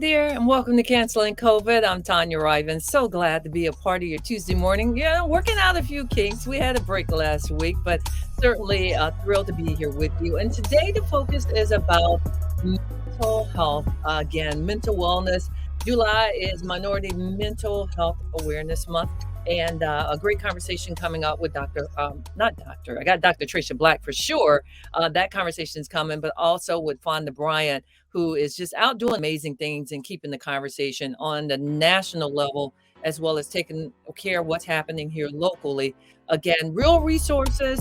there, and welcome to Canceling COVID. I'm Tanya Riven. So glad to be a part of your Tuesday morning. Yeah, working out a few kinks. We had a break last week, but certainly thrilled to be here with you. And today, the focus is about mental health. Again, mental wellness. July is Minority Mental Health Awareness Month. And a great conversation coming up with not Doctor, I got Dr. Trasha Black for sure. That conversation is coming, but also with Fonda Bryant, who is just out doing amazing things and keeping the conversation on the national level, as well as taking care of what's happening here locally. Again, real resources,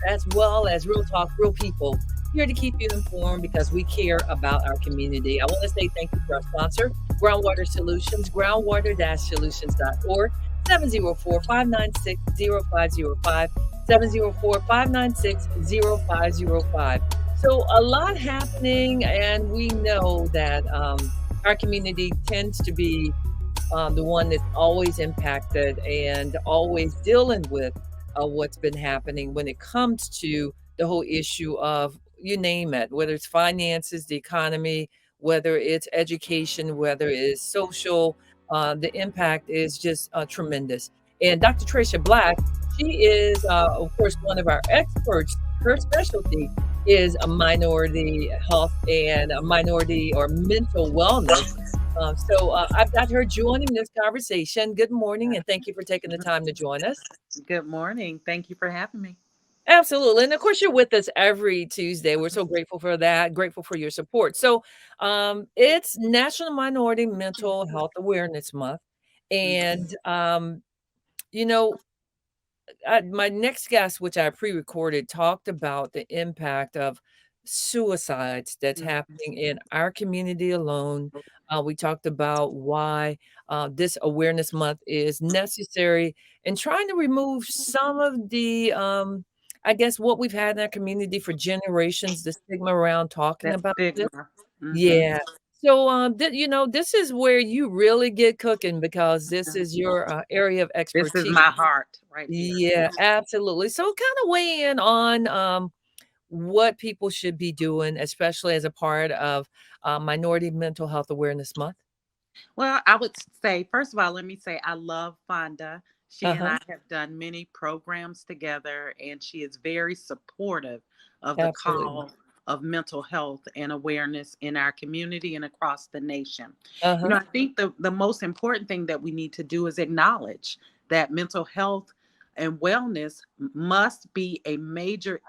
as well as real talk, real people here to keep you informed because we care about our community. I want to say thank you to our sponsor, Groundwater Solutions, groundwater-solutions.org, 704-596-0505, 704-596-0505. So a lot happening, and we know that our community tends to be the one that's always impacted and always dealing with what's been happening when it comes to the whole issue of, you name it, whether it's finances, the economy, whether it's education, whether it's social, the impact is just tremendous. And Dr. Trasha Black, she is, of course, one of our experts. Her specialty is a minority health and a minority or mental wellness. I've got her joining this conversation. Good morning, and thank you for taking the time to join us. Good morning. Thank you for having me. Absolutely. And of course, you're with us every Tuesday. We're so grateful for that, grateful for your support. It's National Minority Mental Health Awareness Month. And, you know, my next guest, which I pre-recorded, talked about the impact of suicides that's happening in our community alone. We talked about why this awareness month is necessary and trying to remove some of the, I guess, what we've had in our community for generations, the stigma around talking That about this. stigma. Hmm. Yeah. This is where you really get cooking because this is your area of This is expertise. my heart right here. Yeah, absolutely. So kinda weigh in on, what people should be doing, especially as a part of, Minority Mental Health Awareness Month. Well, I would say, first of all, let me say I love Fonda. She and Uh-huh, I have done many programs together, and she is very supportive of the absolutely. call of mental health and awareness in our community and across the nation. Uh-huh, I think the most important thing that we need to do is acknowledge that mental health and wellness must be a major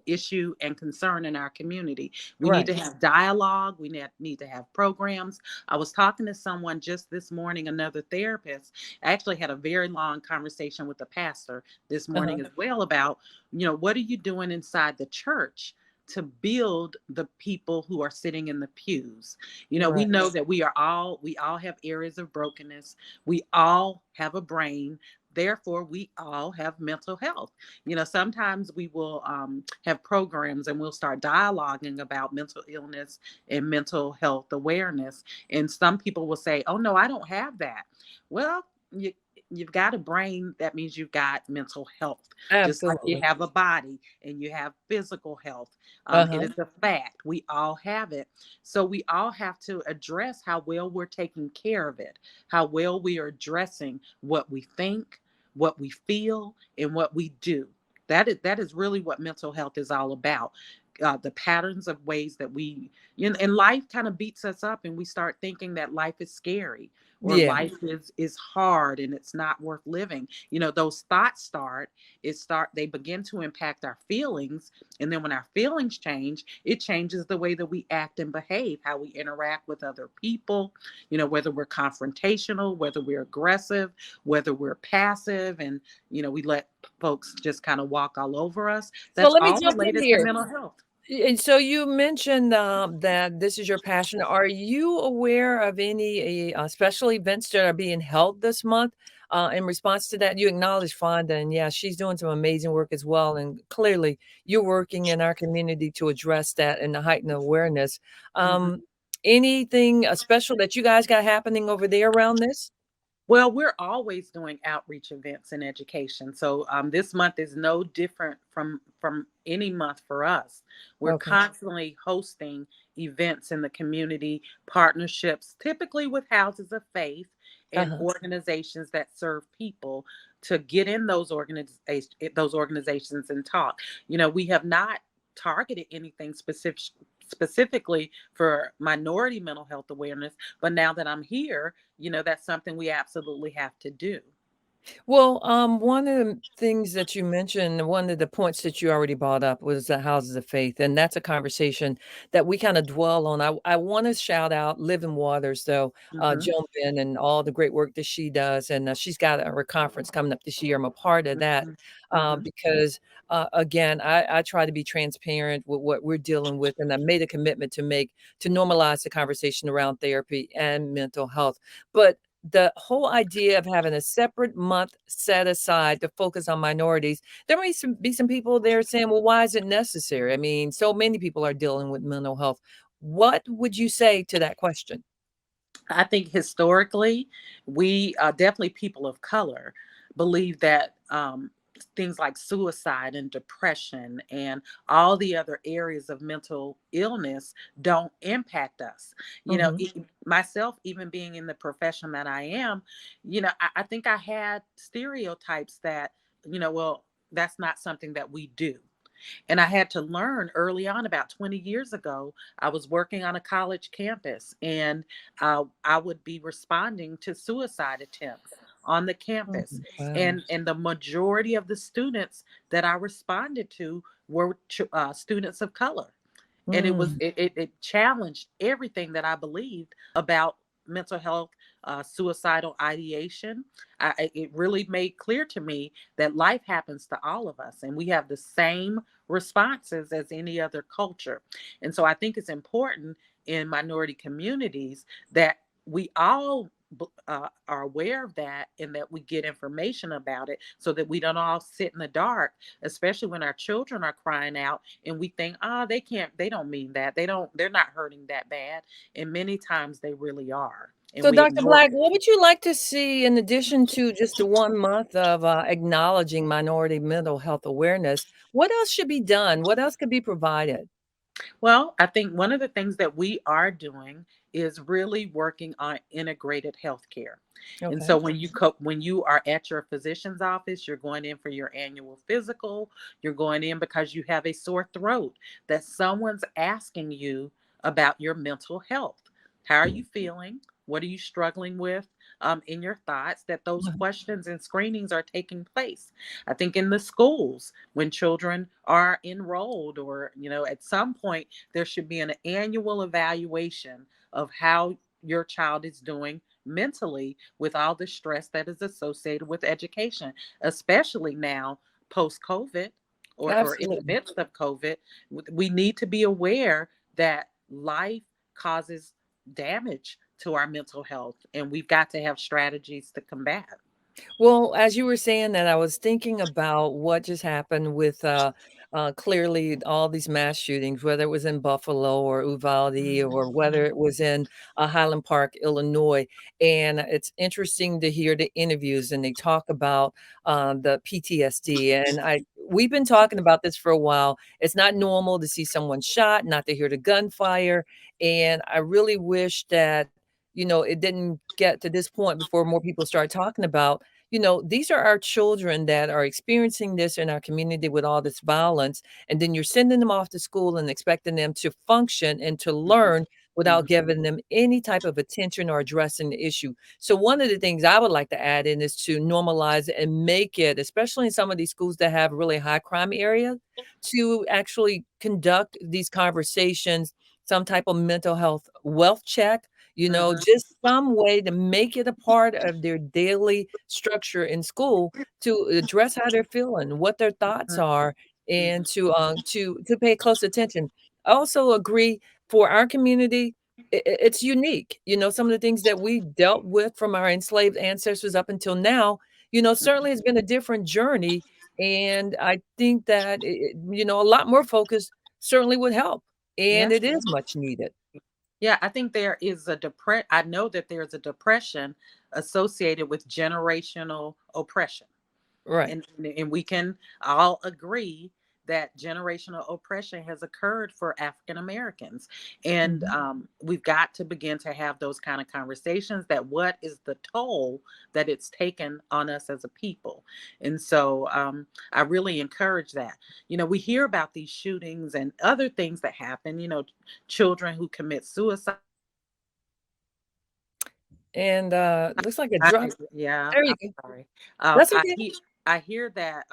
issue and concern in our community. We need right. to have dialogue. We need to have programs. I was talking to someone just this morning, another therapist. I actually had a very long conversation with the pastor this Uh-huh, morning as well about, what are you doing inside the church to build the people who are sitting in the pews? We right. know that we all have areas of brokenness. We all have a brain. Therefore, we all have mental health. Sometimes we will have programs and we'll start dialoguing about mental illness and mental health awareness. And some people will say, "Oh no, I don't have that." Well, you've got a brain, that means you've got mental health. Just like you Absolutely. have a body and you have physical health. It Uh-huh, is a fact. We all have it. So we all have to address how well we're taking care of it, how well we are addressing what we think, what we feel, and what we do. That is really what mental health is all about. The patterns of ways that and life kind of beats us up, and we start thinking that life is scary or yeah. life is hard and it's not worth living. Those thoughts they begin to impact our feelings, and then when our feelings change, it changes the way that we act and behave, how we interact with other people. Whether we're confrontational, whether we're aggressive, whether we're passive, and we let folks just kind of walk all over us. So That's let me all jump in related to here. mental health. And so you mentioned that this is your passion. Are you aware of any special events that are being held this month? In response to that, you acknowledge Fonda, and yeah, she's doing some amazing work as well. And clearly, you're working in our community to address that and to heighten awareness. Mhm. Anything special that you guys got happening over there around this? Well, we're always doing outreach events in education. So this month is no different from any month for us. We're Okay. constantly hosting events in the community, partnerships, typically with houses of faith and Uh-huh. organizations that serve people to get in those organizations and talk. We have not targeted anything specifically for minority mental health awareness, but now that I'm here, that's something we absolutely have to do. Well, one of the things that you mentioned, one of the points that you already brought up was the houses of faith, and that's a conversation that we kind of dwell on. I want to shout out Living Waters, though, Hmm. jump in and all the great work that she does, and she's got her conference coming up this year. I'm a part of that Hmm. Hmm. because, again, I try to be transparent with what we're dealing with, and I made a commitment to normalize the conversation around therapy and mental health, but the whole idea of having a separate month set aside to focus on minorities, there may be some people there saying, well, why is it necessary? I mean, so many people are dealing with mental health. What would you say to that question? I think historically, we definitely people of color believe that things like suicide and depression and all the other areas of mental illness don't impact us. Mhm. Myself, even being in the profession that I am, I think I had stereotypes that, well, that's not something that we do. And I had to learn early on, about 20 years ago. I was working on a college campus, and I would be responding to suicide attempts on the campus. Mhm. Wow. And the majority of the students that I responded to were students of color. And it was Mm. it challenged everything that I believed about mental health, suicidal ideation. It really made clear to me that life happens to all of us, and we have the same responses as any other culture. And so I think it's important in minority communities that we all are aware of that, and that we get information about it, so that we don't all sit in the dark, especially when our children are crying out and we think, oh, they don't mean that, they're not hurting that bad, and many times they really are, and So, we Dr. ignore Black, it. what would you like to see in addition to just the 1 month of acknowledging minority mental health awareness? What else should be done? What else could be provided? Well, I think one of the things that we are doing is really working on integrated healthcare. And Okay. so when you are at your physician's office, you're going in for your annual physical, you're going in because you have a sore throat, that someone's asking you about your mental health. How are you feeling? What are you struggling with in your thoughts? That those questions and screenings are taking place. I think in the schools, when children are enrolled, or at some point, there should be an annual evaluation of how your child is doing mentally, with all the stress that is associated with education, especially now post COVID, or in the Absolutely. midst of COVID. We need to be aware that life causes damage to our mental health, and we've got to have strategies to combat. Well, as you were saying that, I was thinking about what just happened with clearly all these mass shootings, whether it was in Buffalo or Uvalde or whether it was in Highland Park, Illinois. And it's interesting to hear the interviews, and they talk about the PTSD. And we've been talking about this for a while. It's not normal to see someone shot, not to hear the gunfire. And I really wish that it didn't get to this point before more people start talking about these are our children that are experiencing this in our community with all this violence. And then you're sending them off to school and expecting them to function and to Mhm. learn without Mhm. giving them any type of attention or addressing the issue. So, one of the things I would like to add in is to normalize it and make it, especially in some of these schools that have really high crime areas, to actually conduct these conversations, some type of mental health wealth check, Mhm. just some way to make it a part of their daily structure in school to address how they're feeling, what their thoughts Mhm. are, and Mhm. to pay close attention. I also agree for our community, it's unique. Some of the things that we dealt with from our enslaved ancestors up until now, certainly has been a different journey. And I think that, a lot more focus certainly would help. And Yeah. it is much needed. Yeah, I think there is a depression. I know that there's a depression associated with generational oppression. Right. And we can all agree that generational oppression has occurred for African Americans, and Mhm. we've got to begin to have those kind of conversations. That what is the toll that it's taken on us as a people? And so I really encourage that. We hear about these shootings and other things that happen. Children who commit suicide. And, looks like a I drop. Yeah, There you I'm go. sorry. That's okay. I hear that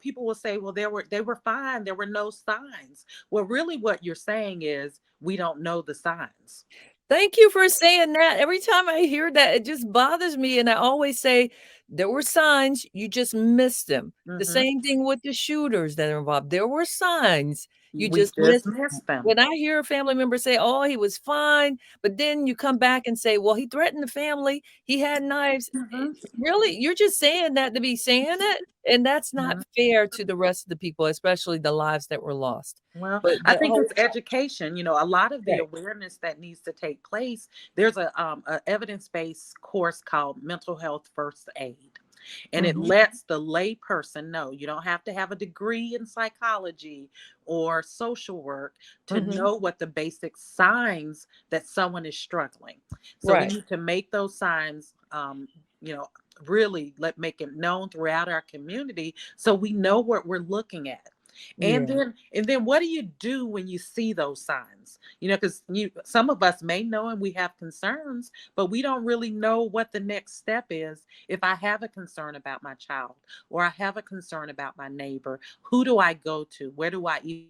people will say, well, they were fine. There were no signs. Well, really what you're saying is we don't know the signs. Thank you for saying that. Every time I hear that, it just bothers me, and I always say, "There were signs, you just missed them." The Hmm. same thing with the shooters that are involved. There were signs, you We just just missed them. missed them. When I hear a family member say, "Oh, he was fine," but then you come back and say, "Well, he threatened the family, he had knives." Hmm. Really? You're just saying that to be saying it? And that's not Hmm. fair to the rest of the people, especially the lives that were lost. Well, But I the think whole it's education. A lot of the right. awareness that needs to take place. There's a evidence based course called Mental Health First Aid, and it Mhm, lets the lay person know you don't have to have a degree in psychology or social work to mhm. know what the basic signs that someone is struggling. So we Right. need to make those signs. You know. Really make it known throughout our community so we know what we're looking at. and Yeah. then and then what do you do when you see those signs? Because some of us may know and we have concerns, but we don't really know what the next step is. If I have a concern about my child or I have a concern about my neighbor, who do I go to? Where do I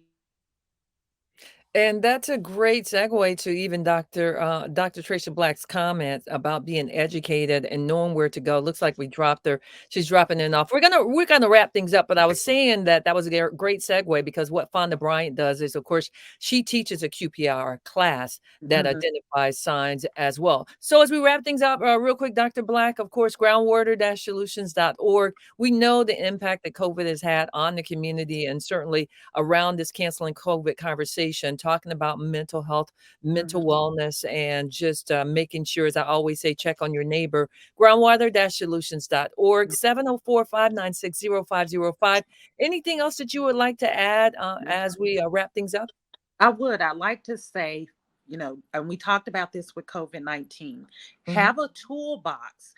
And that's a great segue to even Dr. Trasha Black's comment about being educated and knowing where to go. Looks like we dropped her. She's dropping it off. We're gonna wrap things up, but I was saying that that was a great segue because what Fonda Bryant does is, of course, she teaches a QPR class that Mhm. identifies signs as well. So as we wrap things up, real quick, Dr. Black, of course, groundwater-solutions.org. We know the impact that COVID has had on the community and certainly around this canceling COVID conversation, talking about mental health, mental Mhm. wellness, and just making sure, as I always say, check on your neighbor. Groundwater-solutions.org, 704-596-0505. Anything else that you would like to add as we wrap things up? I would. I like to say, and we talked about this with COVID-19. Mhm. Have a toolbox.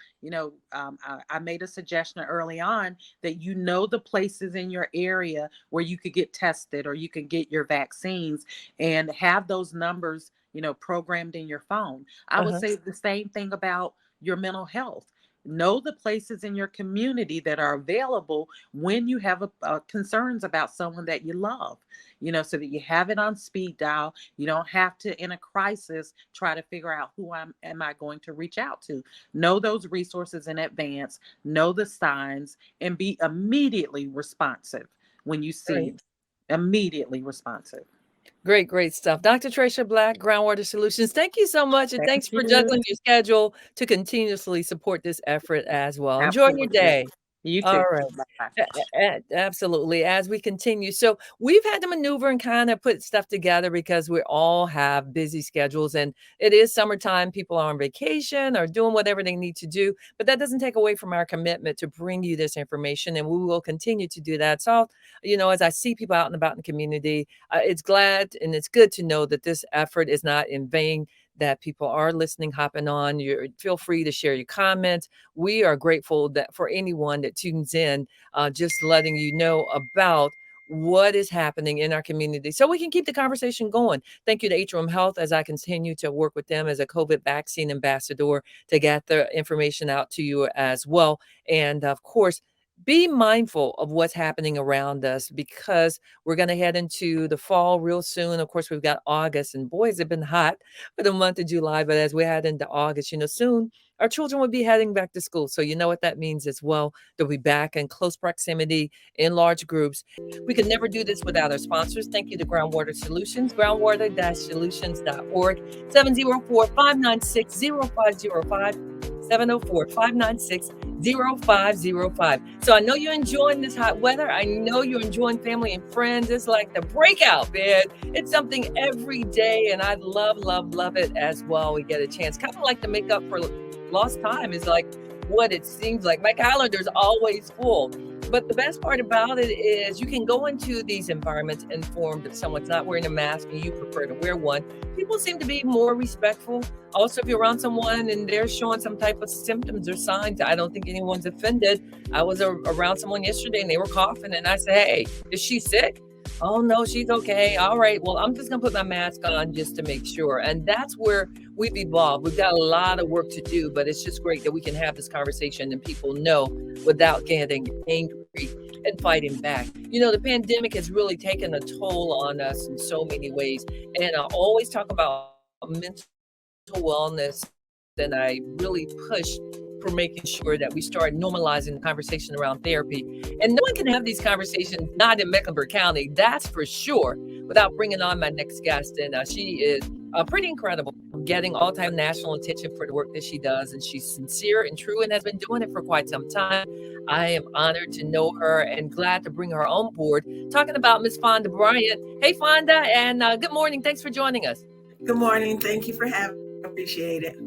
I made a suggestion early on that the places in your area where you could get tested or you can get your vaccines and have those numbers, programmed in your phone. I would Uh-huh. say the same thing about your mental health. Know the places in your community that are available when you have concerns about someone that you love, so that you have it on speed dial. You don't have to, in a crisis, try to figure out am I going to reach out to. Know those resources in advance, know the signs, and be immediately responsive when you see Great. immediately responsive. Great, great stuff. Dr. Trasha Black, Groundwater Solutions, thank you so much. And Thank thanks for you. juggling your schedule to continuously support this effort as well. Enjoy your Absolutely. day. You All too. right. Bye. Absolutely. As we continue. So we've had to maneuver and kind of put stuff together because we all have busy schedules and it is summertime. People are on vacation or doing whatever they need to do. But that doesn't take away from our commitment to bring you this information. And we will continue to do that. So, as I see people out and about in the community, it's glad and it's good to know that this effort is not in vain, that people are listening, hopping on. You feel free to share your comments. We are grateful that for anyone that tunes in, just letting you know about what is happening in our community so we can keep the conversation going. Thank you to Atrium Health as I continue to work with them as a COVID vaccine ambassador to get the information out to you as well. And of course, be mindful of what's happening around us because we're going to head into the fall real soon. Of course, we've got August, and boy, has it been hot for the month of July. But as we head into August, soon our children will be heading back to school. So you know what that means as well. They'll be back in close proximity in large groups. We could never do this without our sponsors. Thank you to Groundwater Solutions, groundwater-solutions.org, 704-596-0505, 704-596-0505. So I know you're enjoying this hot weather. I know you're enjoying family and friends. It's like the breakout, man. It's something every day, and I love, love, love it as well. We get a chance, kind of like to make up for lost time is like what it seems like. My calendar's always full. But the best part about it is you can go into these environments informed that someone's not wearing a mask and you prefer to wear one. People seem to be more respectful. Also, if you're around someone and they're showing some type of symptoms or signs, I don't think anyone's offended. I was around someone yesterday and they were coughing, and I said, "Hey, is she sick?" "Oh, no, she's okay." "All right, well, I'm just going to put my mask on just to make sure." And that's where we've evolved. We've got a lot of work to do, but it's just great that we can have this conversation and people know without getting angry and fighting back. The pandemic has really taken a toll on us in so many ways. And I always talk about mental wellness, and I really push for making sure that we start normalizing the conversation around therapy. And no one can have these conversations not in Mecklenburg County, that's for sure, without bringing on my next guest. And she is pretty incredible, getting all-time national attention for the work that she does. And she's sincere and true and has been doing it for quite some time. I am honored to know her and glad to bring her on board, talking about Miss Fonda Bryant. Hey, Fonda, and good morning. Thanks for joining us. Good morning. Thank you for having me. I appreciate it.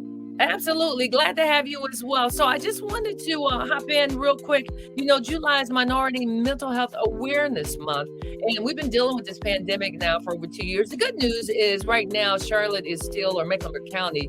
Absolutely. Glad to have you as well. So I just wanted to hop in real quick. July is Minority Mental Health Awareness Month, and we've been dealing with this pandemic now for over 2 years. The good news is right now, Charlotte is still, or Mecklenburg County,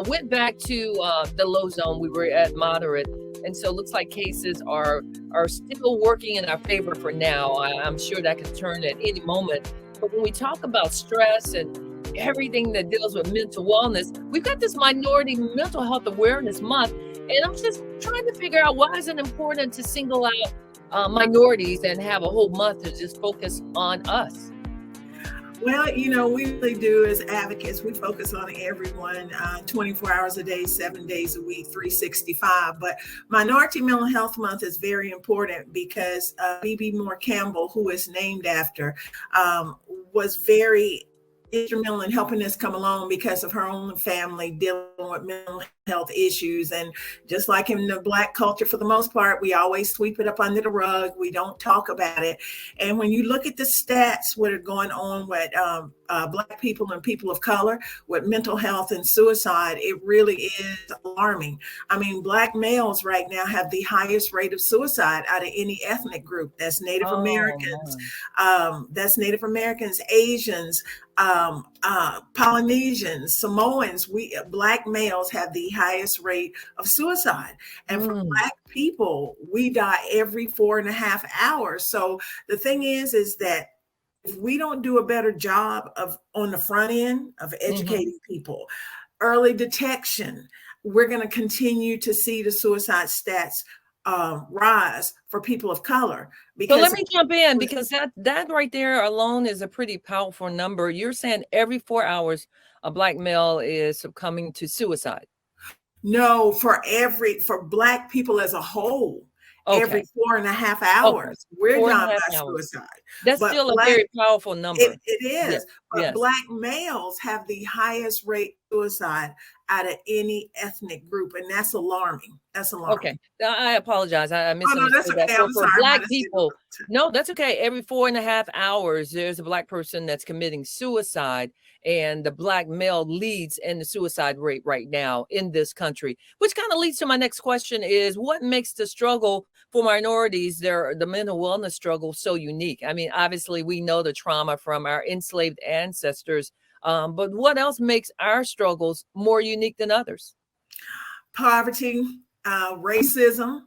went back to the low zone. We were at moderate. And so it looks like cases are still working in our favor for now. I'm sure that could turn at any moment. But when we talk about stress and everything that deals with mental wellness, we've got this Minority Mental Health Awareness Month, and I'm just trying to figure out why is it important to single out minorities and have a whole month to just focus on us. Well, we really do as advocates. We focus on everyone 24 hours a day, 7 days a week, 365. But Minority Mental Health Month is very important because B.B. Moore Campbell, who is named after, was very instrumental in helping us come along because of her own family dealing with mental health issues. And just like in the Black culture, for the most part, we always sweep it up under the rug. We don't talk about it. And when you look at the stats, what are going on with Black people and people of color with mental health and suicide, it really is alarming. I mean, Black males right now have the highest rate of suicide out of any ethnic group. That's Native Americans. That's Native Americans, Asians, Polynesians, Samoans. Black males have the highest rate of suicide. And for Black people, we die every 4.5 hours. So the thing is that if we don't do a better job on the front end of educating people, early detection, we're going to continue to see the suicide stats rise for people of color. So let me jump in, because that right there alone is a pretty powerful number. You're saying every 4 hours a Black male is succumbing to suicide? No, for Black people as a whole, every 4.5 hours, we're dying by suicide. That's but still a very powerful number. It is. But Black males have the highest rate of suicide out of any ethnic group, and that's alarming. That's alarming. Okay, I apologize. I misunderstood that. So for Black people, no, that's okay. Every 4.5 hours, there's a Black person that's committing suicide, and the Black male leads in the suicide rate right now in this country, which kind of leads to my next question is, what makes the struggle for minorities, the mental wellness struggle, so unique? I mean, obviously, we know the trauma from our enslaved ancestors, but what else makes our struggles more unique than others? Poverty, racism,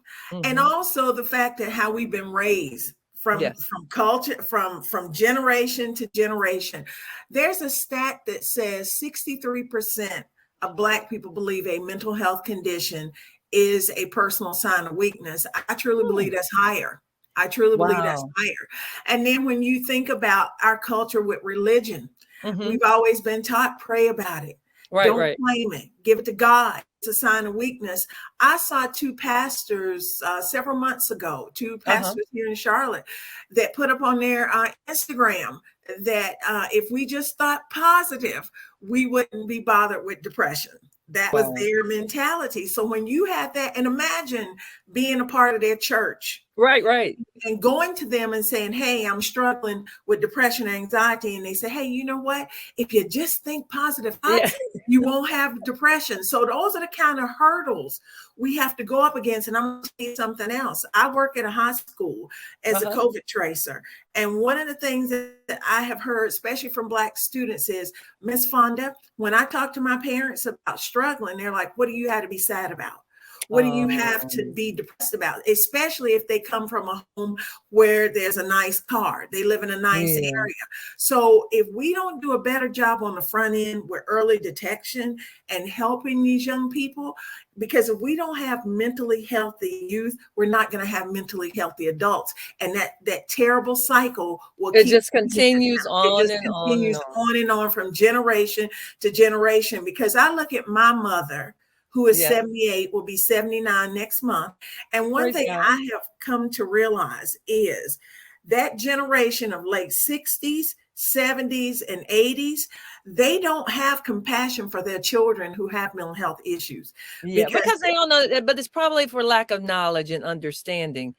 and also the fact that how we've been raised from culture, from generation to generation. There's a stat that says 63% of Black people believe a mental health condition is a personal sign of weakness. I truly believe that's higher. I truly believe that's higher. And then when you think about our culture with religion, we've always been taught, pray about it. Don't claim it. Give it to God. It's a sign of weakness. I saw two pastors several months ago, two pastors here in Charlotte, that put up on their Instagram that if we just thought positive, we wouldn't be bothered with depression. That was their mentality. So when you have that, and imagine being a part of their church, Right, right. And going to them and saying, hey, I'm struggling with depression and anxiety. And they say, hey, you know what? If you just think positive Yeah. thoughts, you won't have depression. So those are the kind of hurdles we have to go up against. And I'm going to tell you something else. I work at a high school as a Uh-huh. COVID tracer. And one of the things that I have heard, especially from Black students, is, Miss Fonda, when I talk to my parents about struggling, they're like, what do you have to be sad about? What do you have to be depressed about? Especially if they come from a home where there's a nice car, they live in a nice Yeah. area. So if we don't do a better job on the front end with early detection and helping these young people, because if we don't have mentally healthy youth, we're not going to have mentally healthy adults. And that terrible cycle will It keep, just continues it on just and on and continues on. on and on from generation to generation. Because I look at my mother, who is Yeah. 78, will be 79 next month. And one Praise thing God. I have come to realize is that generation of late 60s, 70s, and 80s, they don't have compassion for their children who have mental health issues. Yeah, Because because they don't know, but it's probably for lack of knowledge and understanding,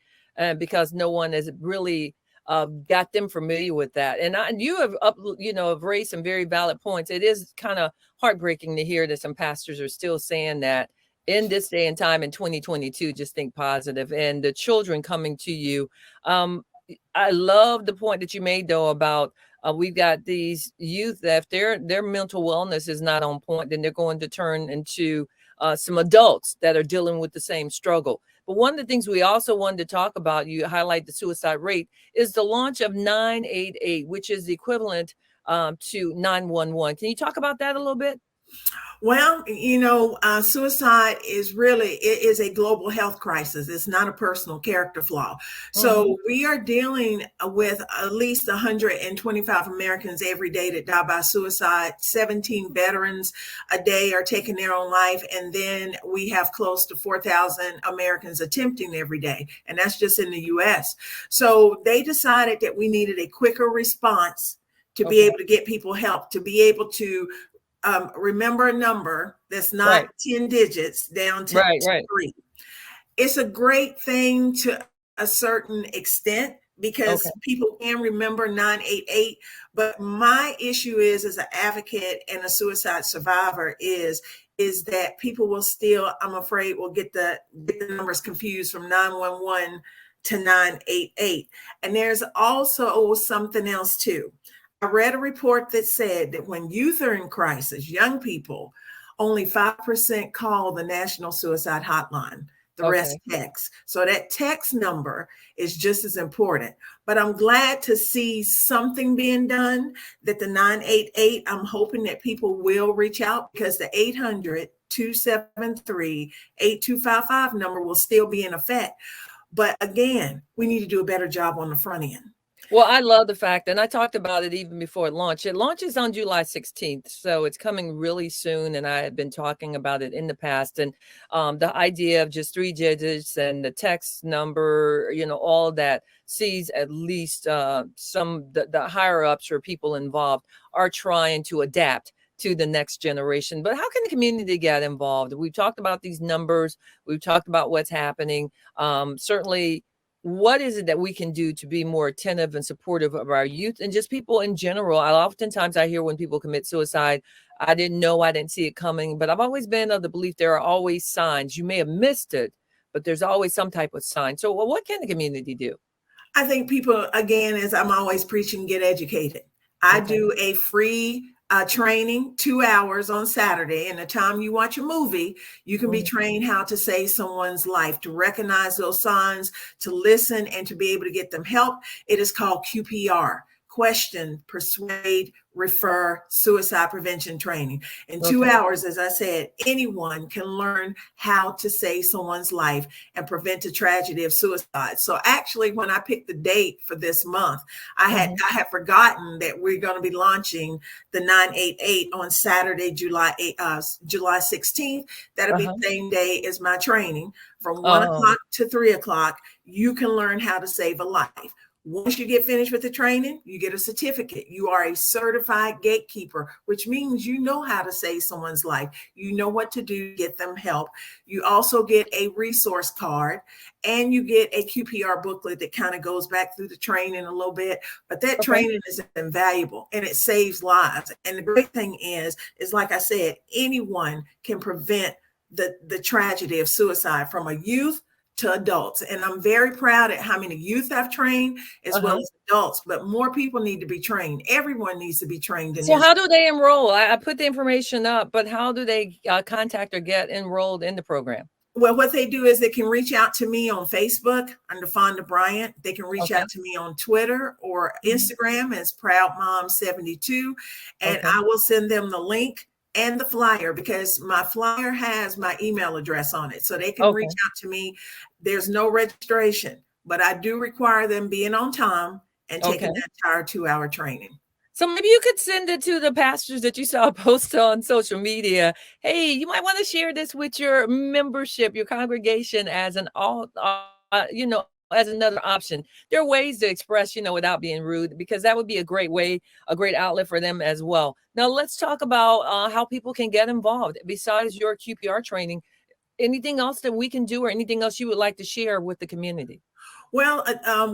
because no one has really got them familiar with that. And you have have raised some very valid points. It is kind of heartbreaking to hear that some pastors are still saying that in this day and time in 2022. Just think positive, and the children coming to you. Um, I love the point that you made though about we've got these youth that if their mental wellness is not on point, then they're going to turn into some adults that are dealing with the same struggle. But one of the things we also wanted to talk about, you highlight the suicide rate, is the launch of 988, which is the equivalent to 911. Can you talk about that a little bit? well, suicide it is a global health crisis. It's not a personal character flaw. Hmm. So we are dealing with at least 125 Americans every day that die by suicide. 17 veterans a day are taking their own life. And then we have close to 4,000 Americans attempting every day. And that's just in the US. So they decided that we needed a quicker response to be Okay. able to get people help, to be able to remember a number that's not Right. 10 digits down to Right. Right. three. It's a great thing to a certain extent Okay. because people can remember 988. But my issue is, as an advocate and a suicide survivor, is that people will still, I'm afraid, will get the numbers confused from 911 to 988. And there's also something else too. I read a report that said that when youth are in crisis, young people, only 5% call the National Suicide Hotline. The rest Okay. text. So that text number is just as important. But I'm glad to see something being done, that the 988, I'm hoping that people will reach out, because the 800-273-8255 number will still be in effect. But again, we need to do a better job on the front end. Well, I love the fact, and I talked about it even before it launched. It launches on July 16th, so it's coming really soon. And I had been talking about it in the past. And the idea of just 3 digits and the text number, all of that sees at least the higher ups or people involved are trying to adapt to the next generation. But how can the community get involved? We've talked about these numbers. We've talked about what's happening. Certainly, what is it that we can do to be more attentive and supportive of our youth and just people in general? Oftentimes I hear when people commit suicide, I didn't know, I didn't see it coming, but I've always been of the belief there are always signs. You may have missed it, but there's always some type of sign. So what can the community do? I think people, again, as I'm always preaching, get educated. I Okay. do a free training, 2 hours on Saturday. And the time you watch a movie, you can be Mhm. trained how to save someone's life, to recognize those signs, to listen, and to be able to get them help. It is called QPR: question, persuade, refer, suicide prevention training. In two Okay. hours, as I said, anyone can learn how to save someone's life and prevent the tragedy of suicide. So actually, when I picked the date for this month, Mhm. I had forgotten that we're going to be launching the 988 on Saturday, July 16th. That'll be Uh-huh. the same day as my training. From 1 Oh, o'clock to 3 o'clock, you can learn how to save a life. Once you get finished with the training, you get a certificate. You are a certified gatekeeper, which means you know how to save someone's life. You know what to do to get them help. You also get a resource card, and you get a QPR booklet that kind of goes back through the training a little bit. But that Okay. training is invaluable and it saves lives. And the great thing is like I said, anyone can prevent the tragedy of suicide, from a youth to adults. And I'm very proud at how many youth I've trained as well Uh-huh. as adults, but more people need to be trained. Everyone needs to be trained in So this. how do they enroll? I put the information up, but how do they contact or get enrolled in the program? Well, what they do is they can reach out to me on Facebook under Fonda Bryant. They can reach Okay. out to me on Twitter or Mhm. Instagram as Proud Mom 72, and Okay. I will send them the link and the flyer, because my flyer has my email address on it, so they can reach Okay. out to me. There's no registration, but I do require them being on time and taking Okay. the entire 2-hour training. So maybe you could send it to the pastors that you saw post on social media. Hey, you might want to share this with your membership, your congregation, as an as another option. There are ways to express, without being rude, because that would be a great way, a great outlet for them as well. Now, let's talk about how people can get involved besides your QPR training. Anything else that we can do, or anything else you would like to share with the community? Well,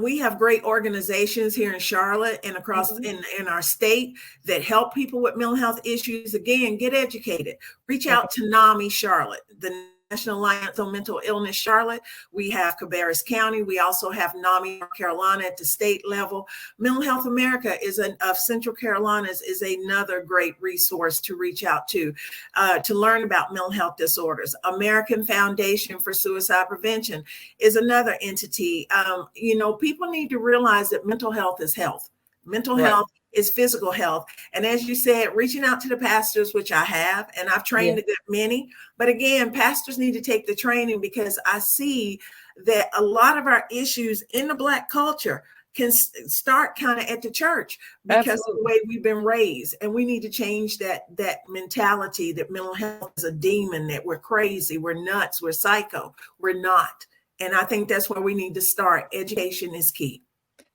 we have great organizations here in Charlotte and across Mhm. in our state that help people with mental health issues. Again, get educated. Reach Okay. out to NAMI Charlotte, the National Alliance on Mental Illness Charlotte. We have Cabarrus County. We also have NAMI North Carolina at the state level. Mental Health America of Central Carolinas is another great resource to reach out to learn about mental health disorders. American Foundation for Suicide Prevention is another entity. People need to realize that mental health is health. Mental Right. health is physical health. And as you said, reaching out to the pastors, which I have, and I've Yeah. trained a good many. But again, pastors need to take the training, because I see that a lot of our issues in the Black culture can start kind of at the church because of the Absolutely. way we've been raised. And we need to change that mentality that mental health is a demon, that we're crazy, we're nuts, we're psycho. We're not. And I think that's where we need to start. Education is key.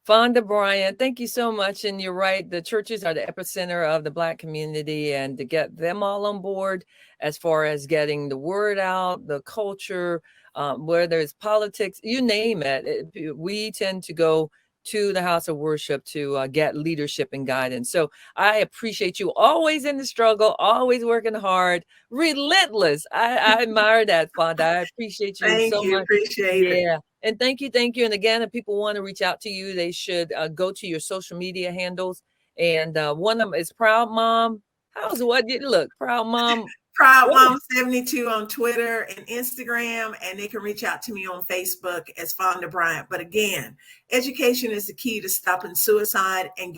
Fonda Bryant, thank you so much. And you're right, the churches are the epicenter of the Black community, and to get them all on board as far as getting the word out, the culture, whether it's politics, you name we tend to go to the house of worship to get leadership and guidance. So I appreciate you, always in the struggle, always working hard, relentless. I admire that, Fonda. I appreciate you Thank so you. much. Appreciate it. Yeah. And thank you, thank you. And again, if people want to reach out to you, they should go to your social media handles. And one of them is Proud Mom. How's what did look? Proud Mom. Proud What? Mom 72 on Twitter and Instagram, and they can reach out to me on Facebook as Fonda Bryant. But again, education is the key to stopping suicide and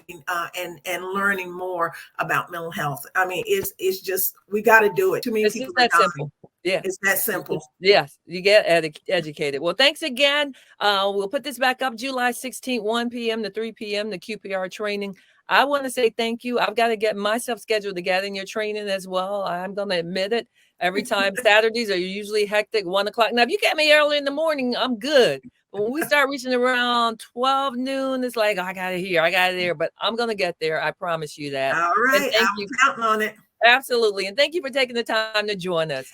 and learning more about mental health. I mean, it's just, we got to do it. Too many It's people just are that dying. simple. Yeah. It's that simple. Yes, you get educated. Well, thanks again. We'll put this back up July 16th, 1 p.m. to 3 p.m., the QPR training. I want to say thank you. I've got to get myself scheduled to get in your training as well. I'm going to admit it. Every time Saturdays are usually hectic, 1 o'clock. Now, if you get me early in the morning, I'm good. But when we start reaching around 12 noon, it's like, oh, I got it here, I got it there. But I'm going to get there. I promise you that. All And right. thank I'm you. counting on it. Absolutely. And thank you for taking the time to join us.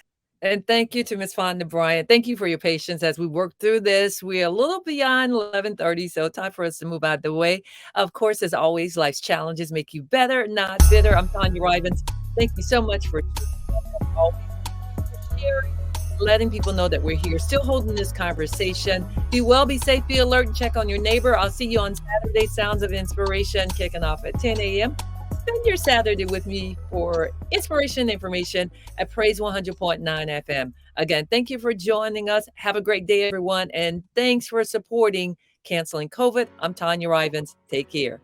And thank you to Ms. Fonda Bryant. Thank you for your patience as we work through this. We're a little beyond 11:30, so time for us to move out of the way. Of course, as always, life's challenges make you better, not bitter. I'm Tanya Rivens. Thank you so much for always for sharing, letting people know that we're here, still holding this conversation. Be well, be safe, be alert, and check on your neighbor. I'll see you on Saturday, Sounds of Inspiration, kicking off at 10 a.m. Spend your Saturday with me for inspiration and information at Praise 100.9 FM. Again, thank you for joining us. Have a great day, everyone. And thanks for supporting Canceling COVID. I'm Tanya Rivens. Take care.